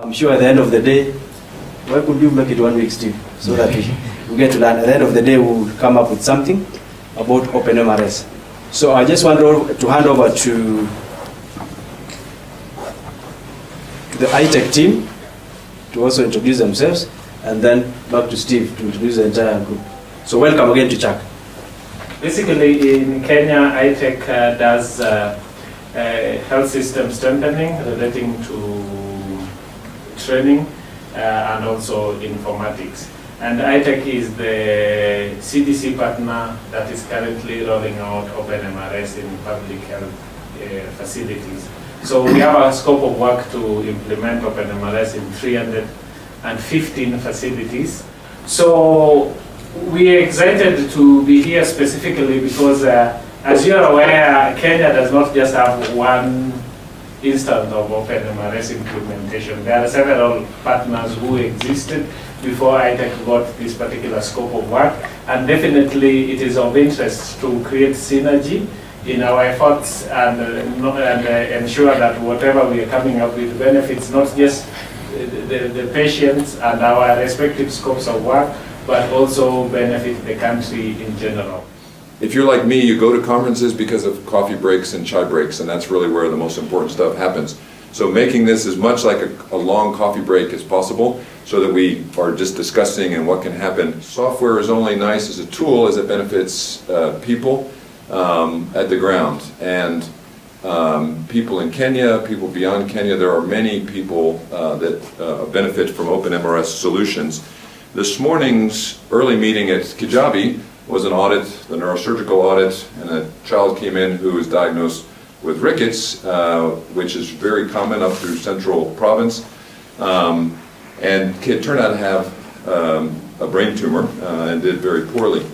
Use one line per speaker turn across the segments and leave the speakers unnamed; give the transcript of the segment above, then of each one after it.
I'm sure at the end of the day, why could you make it 1 week, Steve? So that we get to learn. At the end of the day, we will come up with something about OpenMRS. So I just want to hand over to the iTech team to also introduce themselves, and then back to Steve to introduce the entire group. So welcome again to Chuck.
Basically, in Kenya, iTech does health system strengthening relating to training and also informatics. And iTech is the CDC partner that is currently rolling out OpenMRS in public health facilities. So we have a scope of work to implement OpenMRS in 315 facilities. So we are excited to be here specifically because, as you are aware, Kenya does not just have one instance of OpenMRS implementation. There are several partners who existed before iTech got this particular scope of work, and definitely it is of interest to create synergy in our efforts and ensure that whatever we are coming up with benefits not just the patients and our respective scopes of work, but also benefit the country in general.
If you're like me, you go to conferences because of coffee breaks and chai breaks, and that's really where the most important stuff happens. So making this as much like a long coffee break as possible so that we are just discussing and what can happen. Software is only nice as a tool as it benefits people at the ground. And people in Kenya, people beyond Kenya, there are many people that benefit from OpenMRS solutions. This morning's early meeting at Kijabi was an audit, the neurosurgical audit, and a child came in who was diagnosed with rickets, which is very common up through central province. And kid turned out to have a brain tumor and did very poorly.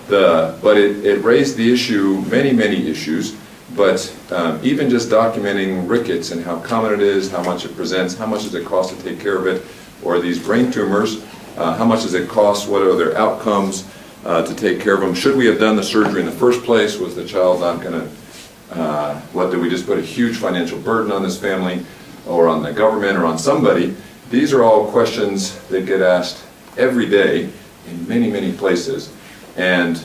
But it raised the issue, many issues, but even just documenting rickets and how common it is, how much it presents, how much does it cost to take care of it, or these brain tumors, how much does it cost, what are their outcomes to take care of them. Should we have done the surgery in the first place? Was the child not going to, what, did we just put a huge financial burden on this family or on the government or on somebody? These are all questions that get asked every day in many places. And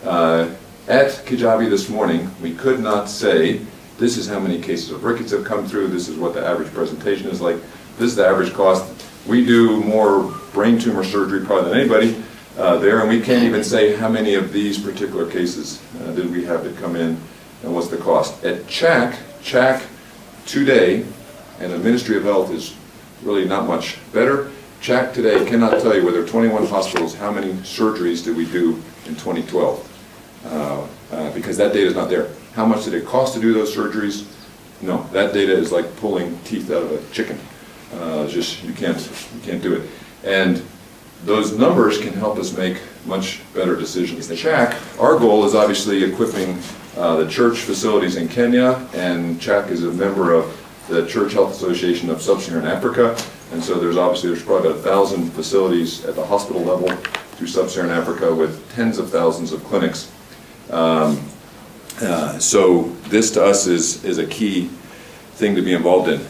at Kijabi this morning, we could not say, this is how many cases of rickets have come through, this is what the average presentation is like, this is the average cost. We do more brain tumor surgery probably than anybody there, and we can't even say how many of these particular cases did we have to come in and what's the cost. At CHAC today, and the Ministry of Health is really not much better, CHAC today cannot tell you whether 21 hospitals, how many surgeries did we do in 2012, because that data is not there. How much did it cost to do those surgeries? No, that data is like pulling teeth out of a chicken. Just you can't do it. And those numbers can help us make much better decisions. The CHAC, our goal is obviously equipping the church facilities in Kenya, and CHAC is a member of the Church Health Association of Sub-Saharan Africa, and so there's probably about 1,000 facilities at the hospital level through Sub-Saharan Africa with tens of thousands of clinics. So this to us is a key thing to be involved in.